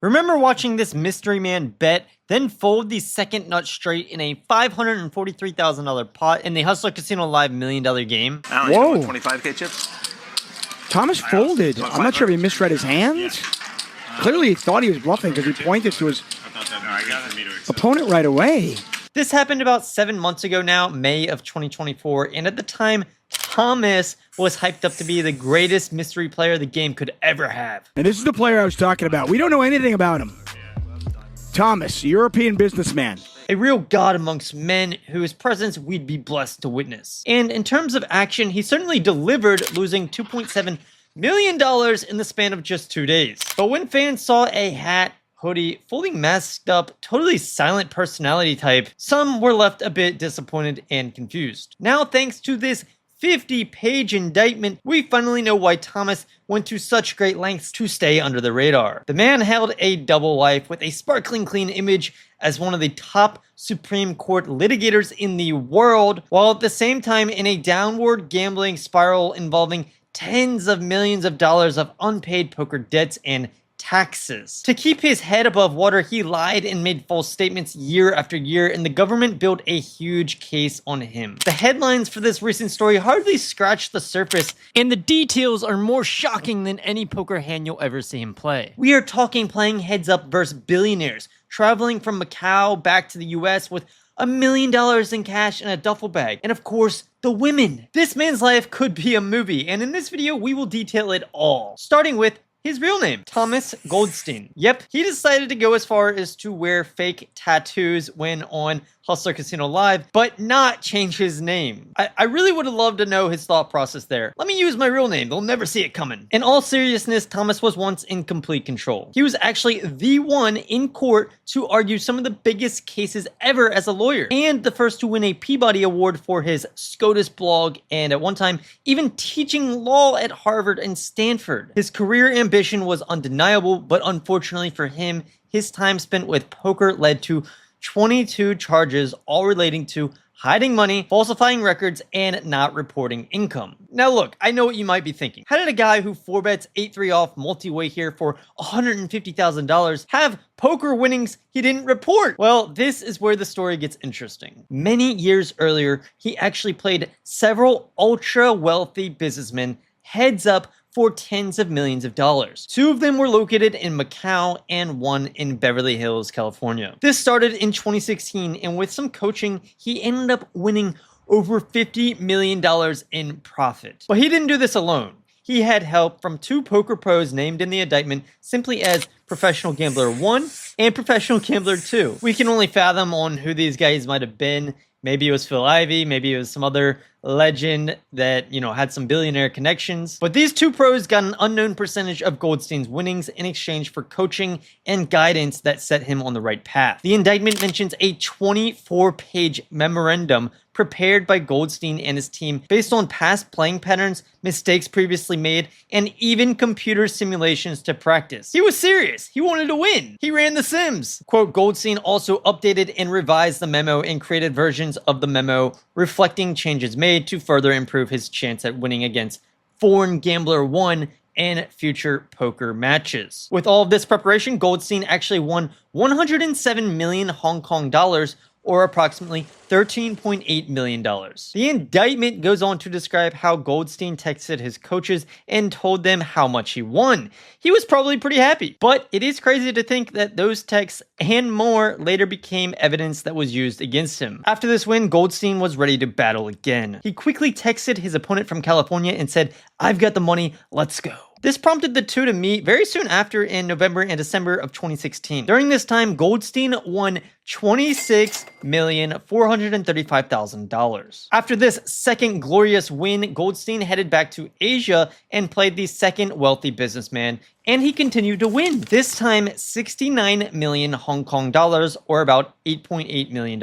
Remember watching this mystery man bet, then fold the second nut straight in a $543,000 pot in the Hustler Casino Live $1 million game? Whoa. 25K chips? Thomas folded. I'm not sure if he misread his hands. Clearly he thought he was bluffing because he pointed to his opponent right away. This happened about 7 months ago now, May of 2024, and at the time, Thomas was hyped up to be the greatest mystery player the game could ever have. And this is the player I was talking about. We don't know anything about him. Thomas, European businessman. A real god amongst men whose presence we'd be blessed to witness. And in terms of action, he certainly delivered, losing $2.7 million in the span of just 2 days. But when fans saw a hat, hoodie, fully masked up, totally silent personality type, some were left a bit disappointed and confused. Now, thanks to this 50-page indictment, we finally know why Thomas went to such great lengths to stay under the radar. The man held a double life with a sparkling clean image as one of the top Supreme Court litigators in the world, while at the same time in a downward gambling spiral involving tens of millions of dollars of unpaid poker debts and taxes. To keep his head above water, he lied and made false statements year after year, and the government built a huge case on him. The headlines for this recent story hardly scratch the surface, and the details are more shocking than any poker hand you'll ever see him play. We are talking playing heads up versus billionaires, traveling from Macau back to the US with $1 million in cash in a duffel bag, and of course, the women. This man's life could be a movie, and in this video, we will detail it all, starting with his real name, Thomas Goldstein. Yep, he decided to go as far as to wear fake tattoos when on Hustler Casino Live, but not change his name. I really would have loved to know his thought process there. Let me use my real name, they'll never see it coming. In all seriousness, Thomas was once in complete control. He was actually the one in court to argue some of the biggest cases ever as a lawyer, and the first to win a Peabody Award for his SCOTUS blog, and at one time, even teaching law at Harvard and Stanford. His career ambition was undeniable, but unfortunately for him, his time spent with poker led to 22 charges, all relating to hiding money, falsifying records, and not reporting income. Now look, I know what you might be thinking. How did a guy who 4-bets 8-3 off multi-way here for $150,000 have poker winnings he didn't report? Well, this is where the story gets interesting. Many years earlier, he actually played several ultra-wealthy businessmen heads up for tens of millions of dollars. 2 of them were located in Macau and 1 in Beverly Hills, California. This started in 2016, and with some coaching, he ended up winning over $50 million in profit. But he didn't do this alone. He had help from 2 poker pros named in the indictment simply as Professional Gambler 1 and Professional Gambler 2. We can only fathom on who these guys might have been. Maybe it was Phil Ivey, maybe it was some other legend that, had some billionaire connections. But these 2 pros got an unknown percentage of Goldstein's winnings in exchange for coaching and guidance that set him on the right path. The indictment mentions a 24-page memorandum prepared by Goldstein and his team based on past playing patterns, mistakes previously made, and even computer simulations to practice. He was serious. He wanted to win. He ran the Sims. Quote, Goldstein also updated and revised the memo and created versions of the memo reflecting changes made to further improve his chance at winning against Foreign Gambler 1 and future poker matches. With all of this preparation, Goldstein actually won 107 million Hong Kong dollars, or approximately $13.8 million. The indictment goes on to describe how Goldstein texted his coaches and told them how much he won. He was probably pretty happy, but it is crazy to think that those texts and more later became evidence that was used against him. After this win, Goldstein was ready to battle again. He quickly texted his opponent from California and said, "I've got the money, let's go." This prompted the 2 to meet very soon after in November and December of 2016. During this time, Goldstein won $26,435,000. After this second glorious win, Goldstein headed back to Asia and played the second wealthy businessman, and he continued to win. This time, 69 million Hong Kong dollars, or about $8.8 million.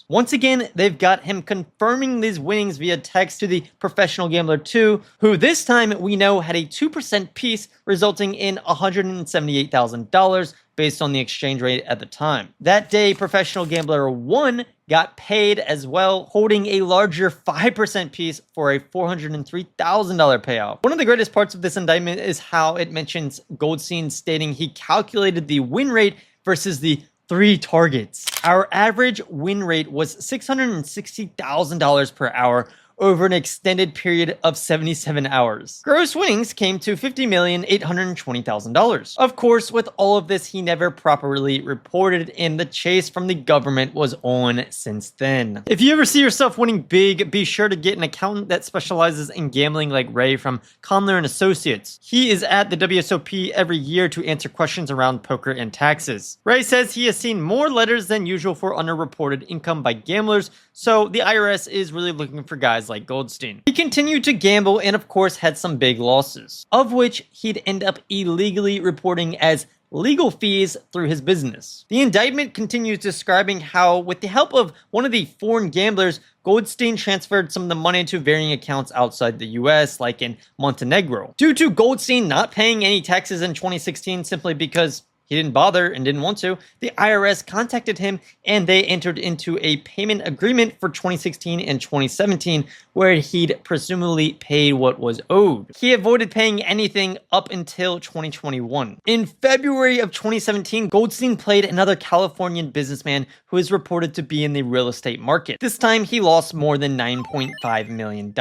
Once again, they've got him confirming these winnings via text to the Professional Gambler 2, who this time we know had a 2% piece, resulting in $178,000 based on the exchange rate at the time. That day, Professional Gambler 1 got paid as well, holding a larger 5% piece for a $403,000 payout. One of the greatest parts of this indictment is how it mentions Goldstein stating he calculated the win rate versus the 3 targets. Our average win rate was $660,000 per hour over an extended period of 77 hours. Gross winnings came to $50,820,000. Of course, with all of this, he never properly reported, and the chase from the government was on since then. If you ever see yourself winning big, be sure to get an accountant that specializes in gambling like Ray from Conler and Associates. He is at the WSOP every year to answer questions around poker and taxes. Ray says he has seen more letters than usual for underreported income by gamblers, so the IRS is really looking for guys like Goldstein. He continued to gamble and of course had some big losses, of which he'd end up illegally reporting as legal fees through his business. The indictment continues describing how, with the help of one of the foreign gamblers, Goldstein transferred some of the money to varying accounts outside the US, like in Montenegro. Due to Goldstein not paying any taxes in 2016 simply because he didn't bother and didn't want to, the IRS contacted him and they entered into a payment agreement for 2016 and 2017 where he'd presumably paid what was owed. He avoided paying anything up until 2021. In February of 2017, Goldstein played another Californian businessman who is reported to be in the real estate market. This time, he lost more than $9.5 million.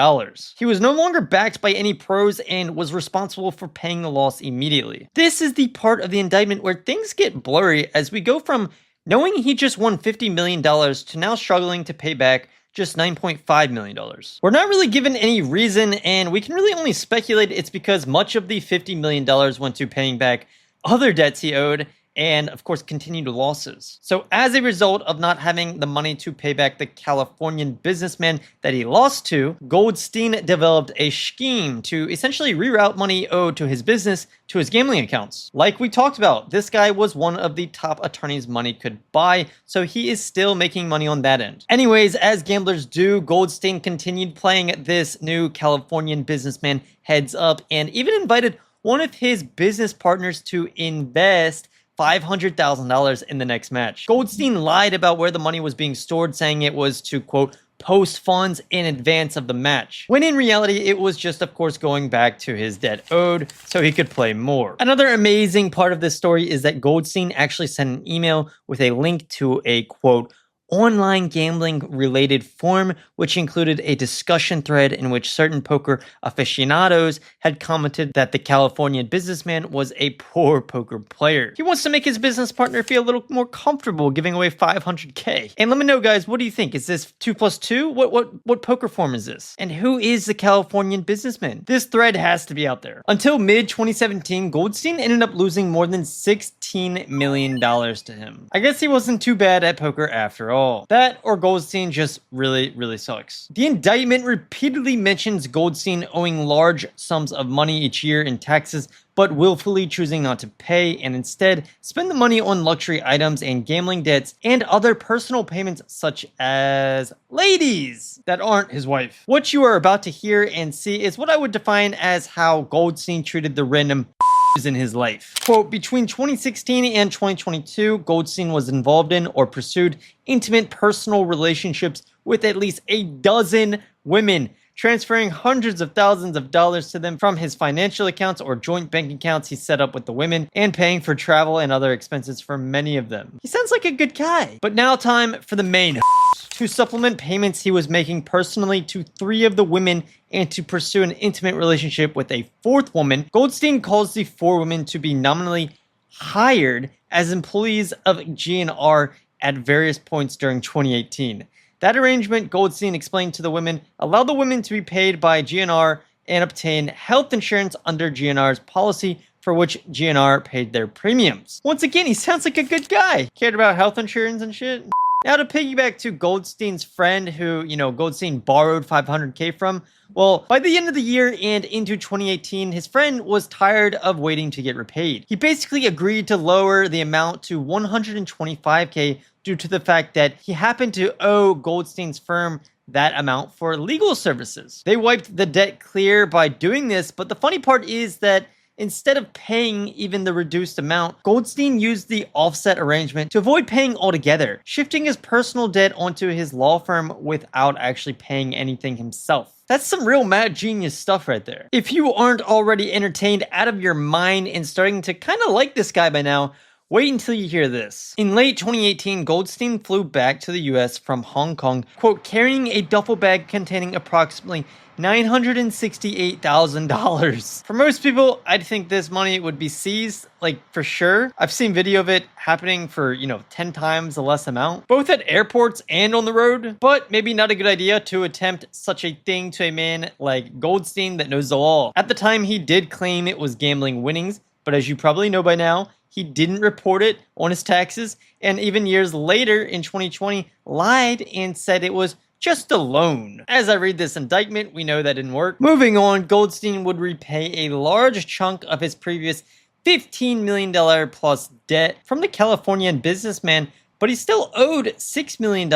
He was no longer backed by any pros and was responsible for paying the loss immediately. This is the part of the indictment where things get blurry as we go from knowing he just won $50 million to now struggling to pay back just $9.5 million. We're not really given any reason, and we can really only speculate it's because much of the $50 million went to paying back other debts he owed and of course continued losses. So as a result of not having the money to pay back the Californian businessman that he lost to, Goldstein developed a scheme to essentially reroute money owed to his business to his gambling accounts. Like we talked about, this guy was one of the top attorneys money could buy, so he is still making money on that end. Anyways, as gamblers do, Goldstein continued playing this new Californian businessman heads up and even invited one of his business partners to invest $500,000 in the next match. Goldstein lied about where the money was being stored, saying it was to, quote, post funds in advance of the match, when in reality it was just of course going back to his debt owed so he could play more. Another amazing part of this story is that Goldstein actually sent an email with a link to a, quote, online gambling related forum, which included a discussion thread in which certain poker aficionados had commented that the Californian businessman was a poor poker player. He wants to make his business partner feel a little more comfortable giving away $500K. And let me know, guys, what do you think? Is this 2 plus 2? What poker form is this? And who is the Californian businessman? This thread has to be out there. Until mid 2017, Goldstein ended up losing more than $16 million to him. I guess he wasn't too bad at poker after all. That or Goldstein just really sucks. The indictment repeatedly mentions Goldstein owing large sums of money each year in taxes, but willfully choosing not to pay and instead spend the money on luxury items and gambling debts and other personal payments such as ladies that aren't his wife. What you are about to hear and see is what I would define as how Goldstein treated the random in his life. Quote, between 2016 and 2022, Goldstein was involved in or pursued intimate personal relationships with at least a dozen women, transferring hundreds of thousands of dollars to them from his financial accounts or joint bank accounts he set up with the women, and paying for travel and other expenses for many of them. He sounds like a good guy. But now time for the main to supplement payments he was making personally to 3 of the women and to pursue an intimate relationship with a 4th woman. Goldstein calls the 4 women to be nominally hired as employees of GNR at various points during 2018. That arrangement, Goldstein explained to the women, allowed the women to be paid by GNR and obtain health insurance under GNR's policy, for which GNR paid their premiums. Once again, he sounds like a good guy. Cared about health insurance and shit. Now to piggyback to Goldstein's friend who, Goldstein borrowed $500K from, well, by the end of the year and into 2018, his friend was tired of waiting to get repaid. He basically agreed to lower the amount to $125K due to the fact that he happened to owe Goldstein's firm that amount for legal services. They wiped the debt clear by doing this, but the funny part is that instead of paying even the reduced amount, Goldstein used the offset arrangement to avoid paying altogether, shifting his personal debt onto his law firm without actually paying anything himself. That's some real mad genius stuff right there. If you aren't already entertained out of your mind and starting to kind of like this guy by now, wait until you hear this. In late 2018, Goldstein flew back to the US from Hong Kong, quote, carrying a duffel bag containing approximately $968,000. For most people, I'd think this money would be seized, like for sure. I've seen video of it happening for, 10 times the less amount, both at airports and on the road, but maybe not a good idea to attempt such a thing to a man like Goldstein that knows the law. At the time, he did claim it was gambling winnings, but as you probably know by now, he didn't report it on his taxes, and even years later in 2020, lied and said it was just a loan. As I read this indictment, we know that didn't work. Moving on, Goldstein would repay a large chunk of his previous $15 million plus debt from the Californian businessman, but he still owed $6 million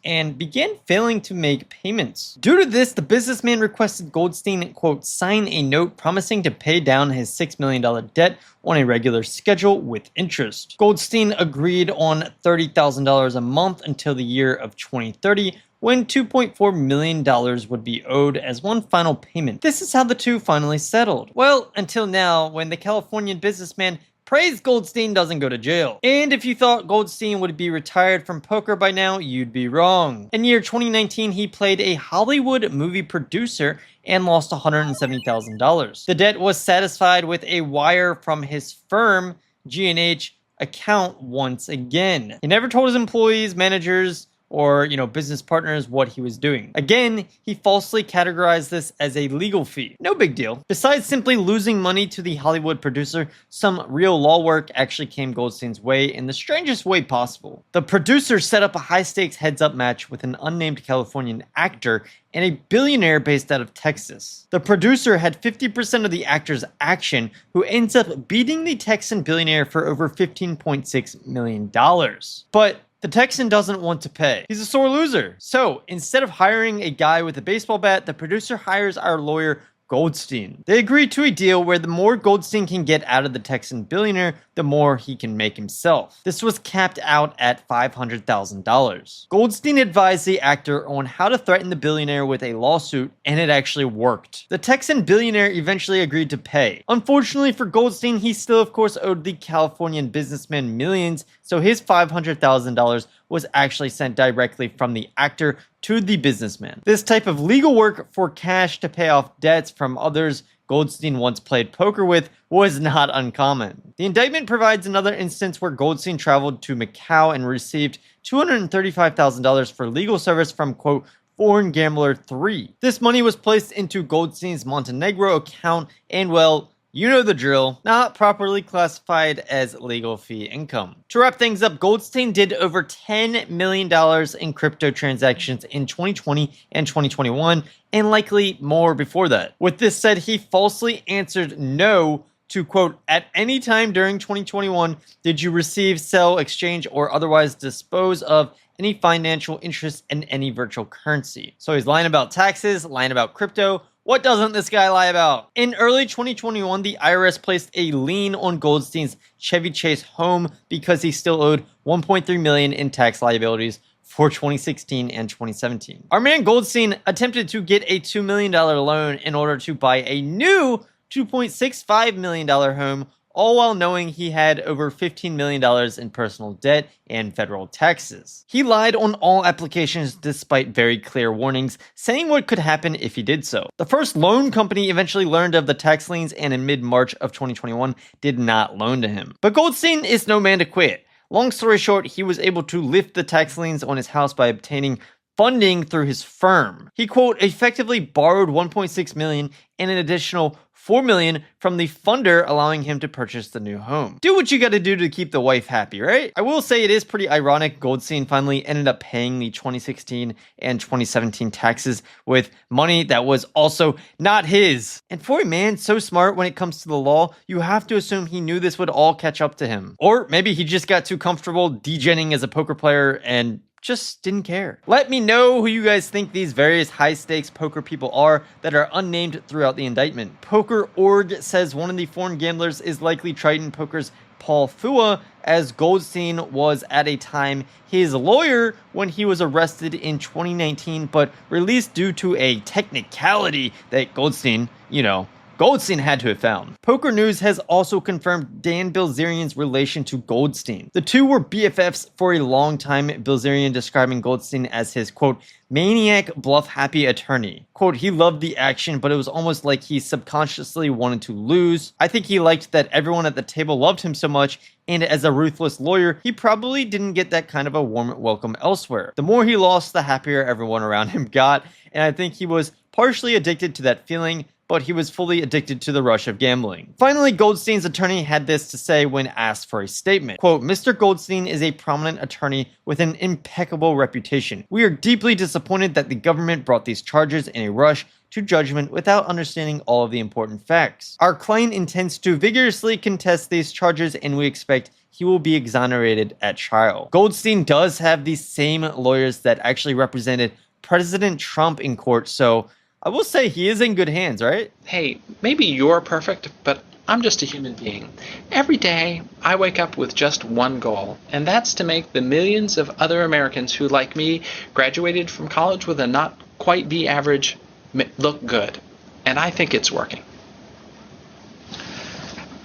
and began failing to make payments. Due to this, the businessman requested Goldstein, quote, sign a note promising to pay down his $6 million debt on a regular schedule with interest. Goldstein agreed on $30,000 a month until the year of 2030, when $2.4 million would be owed as one final payment. This is how the two finally settled. Well, until now, when the Californian businessman prays Goldstein doesn't go to jail. And if you thought Goldstein would be retired from poker by now, you'd be wrong. In year 2019, he played a Hollywood movie producer and lost $170,000. The debt was satisfied with a wire from his firm, G&H, account once again. He never told his employees, managers, or, business partners what he was doing. Again, he falsely categorized this as a legal fee. No big deal. Besides simply losing money to the Hollywood producer, some real law work actually came Goldstein's way in the strangest way possible. The producer set up a high-stakes heads-up match with an unnamed Californian actor and a billionaire based out of Texas. The producer had 50% of the actor's action, who ends up beating the Texan billionaire for over $15.6 million. But the Texan doesn't want to pay. He's a sore loser. So instead of hiring a guy with a baseball bat, the producer hires our lawyer, Goldstein. They agree to a deal where the more Goldstein can get out of the Texan billionaire, the more he can make himself. This was capped out at $500,000. Goldstein advised the actor on how to threaten the billionaire with a lawsuit, and it actually worked. The Texan billionaire eventually agreed to pay. Unfortunately for Goldstein, he still of course owed the Californian businessman millions, so his $500,000 was actually sent directly from the actor to the businessman. This type of legal work for cash to pay off debts from others Goldstein once played poker with was not uncommon. The indictment provides another instance where Goldstein traveled to Macau and received $235,000 for legal service from, quote, Foreign Gambler 3. This money was placed into Goldstein's Montenegro account and, well, you know the drill, not properly classified as legal fee income. To wrap things up, Goldstein did over $10 million in crypto transactions in 2020 and 2021, and likely more before that. With this said, he falsely answered no to, quote, at any time during 2021, did you receive, sell, exchange, or otherwise dispose of any financial interest in any virtual currency? So he's lying about taxes, lying about crypto. What doesn't this guy lie about? In early 2021, the IRS placed a lien on Goldstein's Chevy Chase home because he still owed $1.3 million in tax liabilities for 2016 and 2017. Our man Goldstein attempted to get a $2 million loan in order to buy a new $2.65 million home, all while knowing he had over $15 million in personal debt and federal taxes. He lied on all applications despite very clear warnings, saying what could happen if he did so. The first loan company eventually learned of the tax liens and in mid-March of 2021 did not loan to him. But Goldstein is no man to quit. Long story short, he was able to lift the tax liens on his house by obtaining funding through his firm. He, quote, effectively borrowed $1.6 million and an additional $4 million from the funder, allowing him to purchase the new home. Do what you gotta do to keep the wife happy, right? I will say it is pretty ironic Goldstein finally ended up paying the 2016 and 2017 taxes with money that was also not his. And for a man so smart when it comes to the law, you have to assume he knew this would all catch up to him. Or maybe he just got too comfortable degenning as a poker player and just didn't care. Let me know who you guys think these various high-stakes poker people are that are unnamed throughout the indictment. Poker.org says one of the foreign gamblers is likely Triton Poker's Paul Fua, as Goldstein was at a time his lawyer when he was arrested in 2019, but released due to a technicality that Goldstein had to have found. Poker News has also confirmed Dan Bilzerian's relation to Goldstein. The two were BFFs for a long time, Bilzerian describing Goldstein as his, quote, maniac, bluff-happy attorney. Quote, he loved the action, but it was almost like he subconsciously wanted to lose. I think he liked that everyone at the table loved him so much, and as a ruthless lawyer, he probably didn't get that kind of a warm welcome elsewhere. The more he lost, the happier everyone around him got, and I think he was partially addicted to that feeling, but he was fully addicted to the rush of gambling. Finally, Goldstein's attorney had this to say when asked for a statement. Quote, Mr. Goldstein is a prominent attorney with an impeccable reputation. We are deeply disappointed that the government brought these charges in a rush to judgment without understanding all of the important facts. Our client intends to vigorously contest these charges, and we expect he will be exonerated at trial. Goldstein does have the same lawyers that actually represented President Trump in court, so I will say he is in good hands, right? Hey, maybe you're perfect, but I'm just a human being. Every day, I wake up with just one goal, and that's to make the millions of other Americans who, like me, graduated from college with a not quite B average look good. And I think it's working.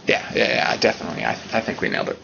Yeah, definitely. I think we nailed it.